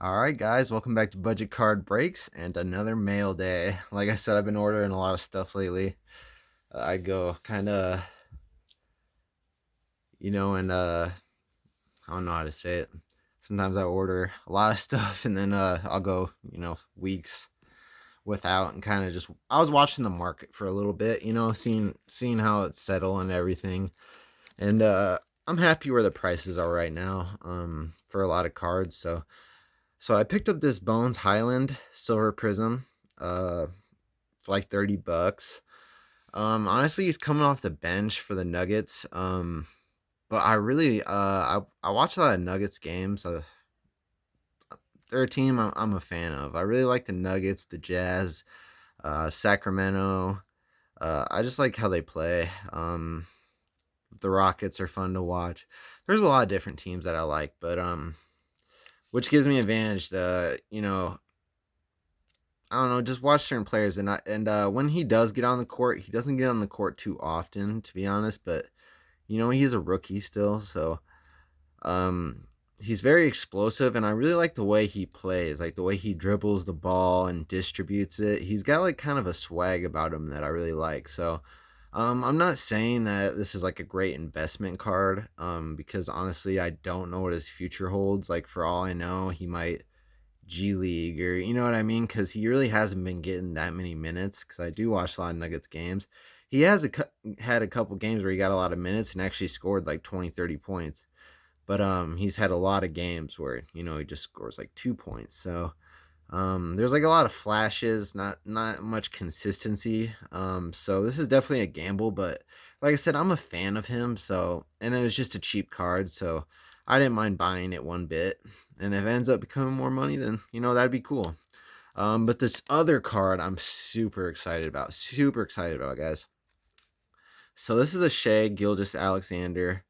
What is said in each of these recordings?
All right, guys, welcome back to Budget Card Breaks and another mail day. Like I said, I've been ordering a lot of stuff lately. I go kind of, and I don't know how to say it. Sometimes I order a lot of stuff and then I'll go, weeks without and kind of just I was watching the market for a little bit, seeing how it's settled and everything. And I'm happy where the prices are right now for a lot of cards. So I picked up this Bones Highland Silver Prism. For like $30. Honestly, he's coming off the bench for the Nuggets. But I really I watch a lot of Nuggets games. They're a team I'm a fan of. I really like the Nuggets, the Jazz, Sacramento. I just like how they play. The Rockets are fun to watch. There's a lot of different teams that I like, but which gives me advantage to I don't know, just watch certain players and when he does get on the court, he doesn't get on the court too often, to be honest. But he's a rookie still, so um, he's very explosive, and I really like the way he plays, like the way he dribbles the ball and distributes it. He's got like kind of a swag about him that I really like. So I'm not saying that this is like a great investment card, because honestly, I don't know what his future holds. Like for all I know, he might G League or you know what I mean? Because he really hasn't been getting that many minutes. Because I do watch a lot of Nuggets games. He has had a couple games where he got a lot of minutes and actually scored like 20, 30 points. But he's had a lot of games where he just scores like 2 points. So there's like a lot of flashes, not much consistency. So this is definitely a gamble, but like I said, I'm a fan of him. So and it was just a cheap card, so I didn't mind buying it one bit. And if it ends up becoming more money, then that'd be cool. But this other card I'm super excited about, guys. So this is a Shea Gilgeous-Alexander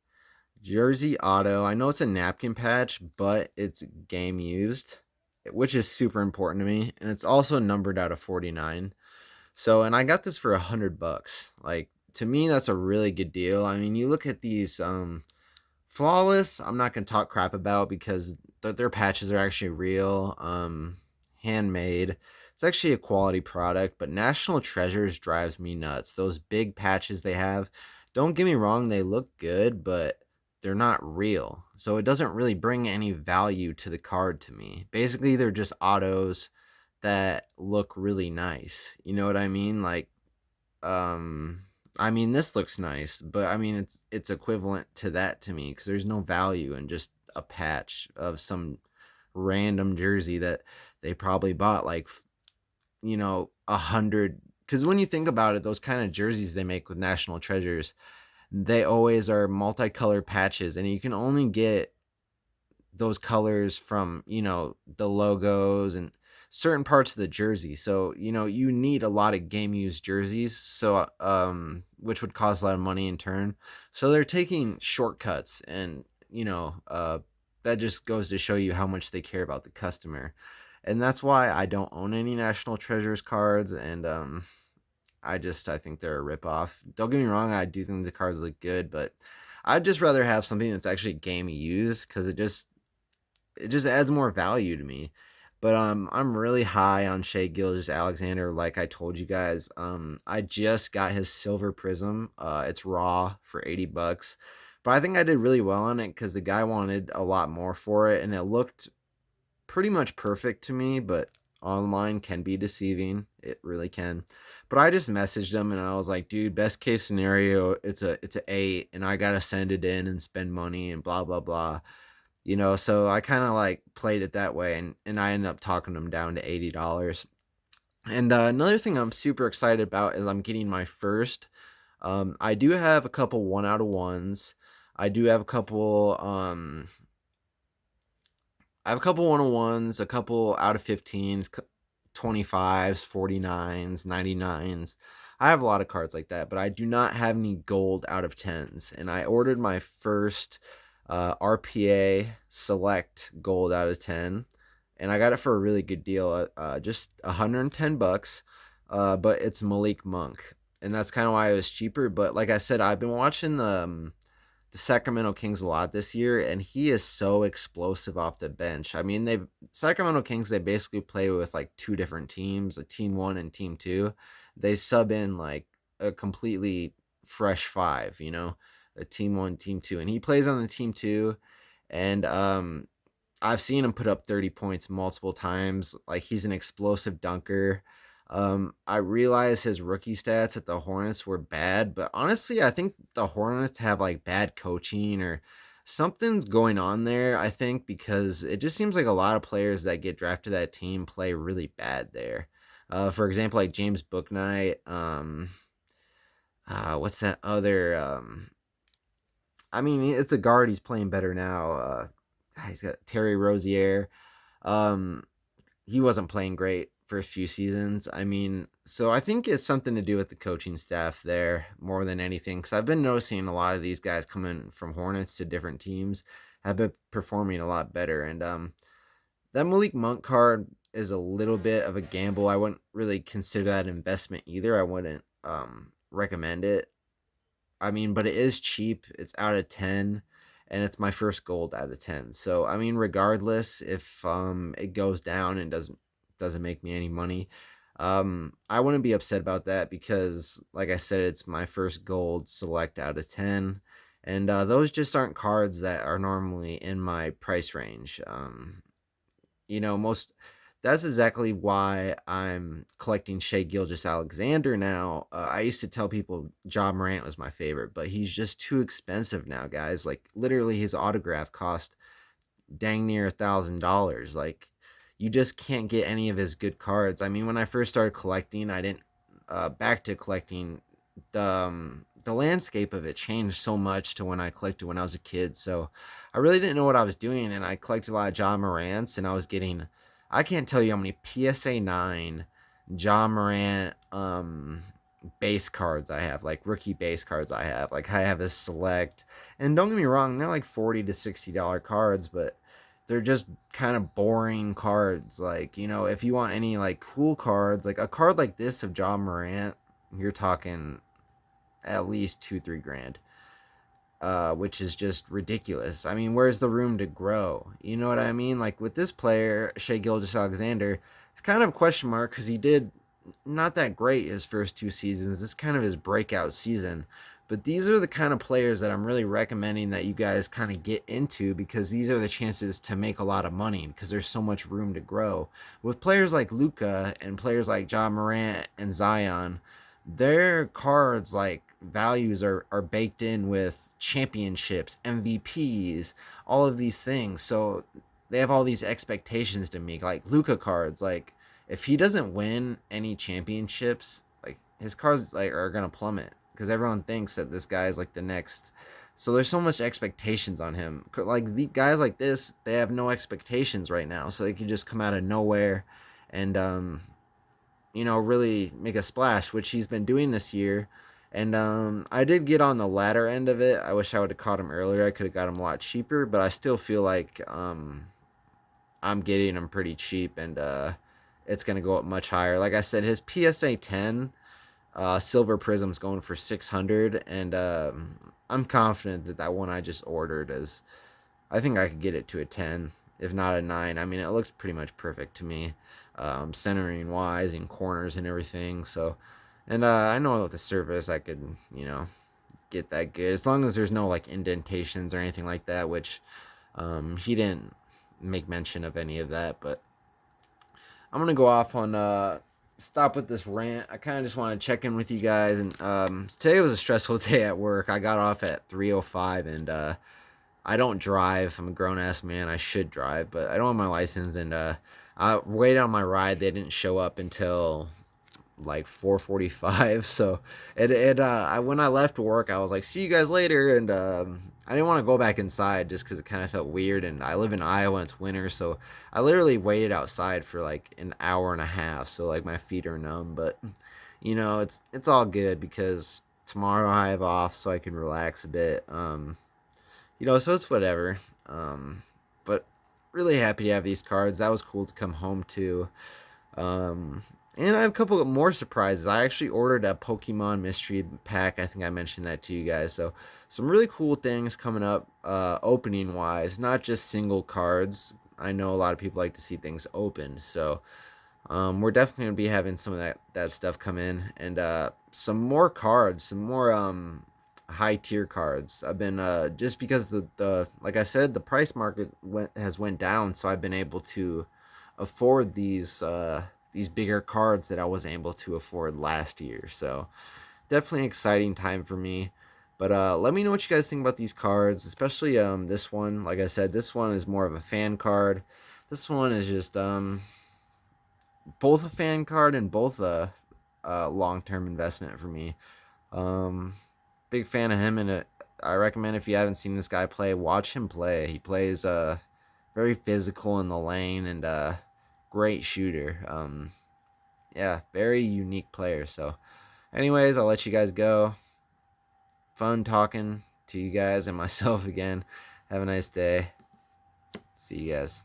jersey auto. I know it's a napkin patch, but it's game used, which is super important to me, and it's also numbered out of 49. So, and I got this for $100. Like to me, that's a really good deal. I mean, you look at these flawless. I'm not gonna talk crap about because their patches are actually real, handmade. It's actually a quality product, but National Treasures drives me nuts. Those big patches they have, don't get me wrong, they look good, but they're not real. So it doesn't really bring any value to the card to me. Basically, they're just autos that look really nice. You know what I mean? Like um I mean this looks nice, but I mean it's equivalent to that to me because there's no value in just a patch of some random jersey that they probably bought like 100. Because when you think about it, those kind of jerseys they make with National Treasures, they always are multicolored patches, and you can only get those colors from the logos and certain parts of the jersey. So you need a lot of game used jerseys, so which would cost a lot of money in turn. So they're taking shortcuts, and that just goes to show you how much they care about the customer. And that's why I don't own any National Treasures cards, and I think they're a ripoff. Don't get me wrong, I do think the cards look good, but I'd just rather have something that's actually game used because it just adds more value to me. But I'm really high on Shea Gilgeous-Alexander, like I told you guys. I just got his Silver Prism. It's raw for $80, but I think I did really well on it because the guy wanted a lot more for it, and it looked pretty much perfect to me. But online can be deceiving. It really can. But I just messaged him and I was like, dude, best case scenario, it's a 8, and I gotta send it in and spend money and blah blah blah. So I kind of like played it that way, and I ended up talking them down to $80. And another thing I'm super excited about is I'm getting my first. I do have a couple 1 out of 1s. I do have a couple. I have a couple 1 out of 1s, a couple out of 15s, 25s, 49s, 99s. I have a lot of cards like that, but I do not have any gold out of 10s. And I ordered my first RPA Select Gold out of 10, and I got it for a really good deal, just $110. But it's Malik Monk, and that's kind of why it was cheaper. But like I said, I've been watching the Sacramento Kings a lot this year, and he is so explosive off the bench. I mean, they Sacramento Kings, they basically play with like two different teams, a team one and team two. They sub in like a completely fresh five, a team one, team two, and he plays on the team two, and I've seen him put up 30 points multiple times. Like he's an explosive dunker. I realize his rookie stats at the Hornets were bad, but honestly, I think the Hornets have like bad coaching or something's going on there. I think because it just seems like a lot of players that get drafted to that team play really bad there. For example, like James Booknight. What's that other? I mean, it's a guard. He's playing better now. He's got Terry Rozier. Um, he wasn't playing great first few seasons. I mean, so I think it's something to do with the coaching staff there more than anything. Because I've been noticing a lot of these guys coming from Hornets to different teams have been performing a lot better. And that Malik Monk card is a little bit of a gamble. I wouldn't really consider that investment either. I wouldn't recommend it. I mean, but it is cheap. It's out of 10 and it's my first gold out of 10. So, I mean, regardless if it goes down and doesn't make me any money, I wouldn't be upset about that because like I said, it's my first gold select out of 10. And those just aren't cards that are normally in my price range. Most that's exactly why I'm collecting Shea Gilgeous-Alexander now. I used to tell people Ja Morant was my favorite, but he's just too expensive now, guys. Like literally, his autograph cost dang near $1,000. Like you just can't get any of his good cards. I mean, when I first started collecting, I didn't back to collecting the landscape of it changed so much to when I collected when I was a kid. So I really didn't know what I was doing, and I collected a lot of Ja Morants, and I was getting I can't tell you how many PSA 9 Ja Morant base cards I have, like rookie base cards I have. Like I have a select, and don't get me wrong, they're like $40 to $60 cards, but they're just kind of boring cards. Like, if you want any like cool cards, like a card like this of Ja Morant, you're talking at least 2-3 grand, which is just ridiculous. I mean, where's the room to grow? You know what I mean? Like with this player, Shea Gilgeous-Alexander, it's kind of a question mark because he did not that great his first two seasons. This is kind of his breakout season. But these are the kind of players that I'm really recommending that you guys kind of get into because these are the chances to make a lot of money because there's so much room to grow. With players like Luka and players like Ja Morant and Zion, their cards like values are baked in with championships, MVPs, all of these things. So they have all these expectations to meet. Like Luka cards, like if he doesn't win any championships, like his cards like are gonna plummet because everyone thinks that this guy is like the next. So there's so much expectations on him. Like the guys like this, they have no expectations right now, so they can just come out of nowhere and really make a splash, which he's been doing this year. And I did get on the latter end of it. I wish I would have caught him earlier. I could have got him a lot cheaper, but I still feel like I'm getting him pretty cheap, and it's going to go up much higher. Like I said, his PSA 10 Silver Prism's going for 600, and I'm confident that that one I just ordered is. I think I could get it to a 10, if not a 9. I mean, it looks pretty much perfect to me, centering wise and corners and everything. So, and I know with the surface I could, get that good as long as there's no like indentations or anything like that, which he didn't make mention of any of that. But I'm gonna go off on stop with this rant. I kind of just want to check in with you guys, and today was a stressful day at work. I got off at 3:05, and I don't drive. I'm a grown ass man. I should drive, but I don't have my license. And I waited on my ride. They didn't show up until like 4:45. So when I left work, I was like, "See you guys later." And I didn't want to go back inside just because it kind of felt weird. And I live in Iowa. And it's winter, so I literally waited outside for like an hour and a half. So like my feet are numb, but it's all good because tomorrow I have off, so I can relax a bit. So it's whatever. But really happy to have these cards. That was cool to come home to. And I have a couple of more surprises. I actually ordered a Pokemon mystery pack. I think I mentioned that to you guys. So some really cool things coming up, opening wise. Not just single cards. I know a lot of people like to see things opened. So we're definitely gonna be having some of that stuff come in, and some more cards, some more high tier cards. I've been just because the like I said, the price market went down, so I've been able to afford these bigger cards that I wasn't able to afford last year. So definitely an exciting time for me. But let me know what you guys think about these cards, especially this one. Like I said, this one is more of a fan card. This one is just both a fan card and both a long term investment for me. Um, Big fan of him, and I recommend if you haven't seen this guy play, watch him play. He plays very physical in the lane and great shooter. Yeah, very unique player. So, anyways, I'll let you guys go. Fun talking to you guys and myself again. Have a nice day. See you guys.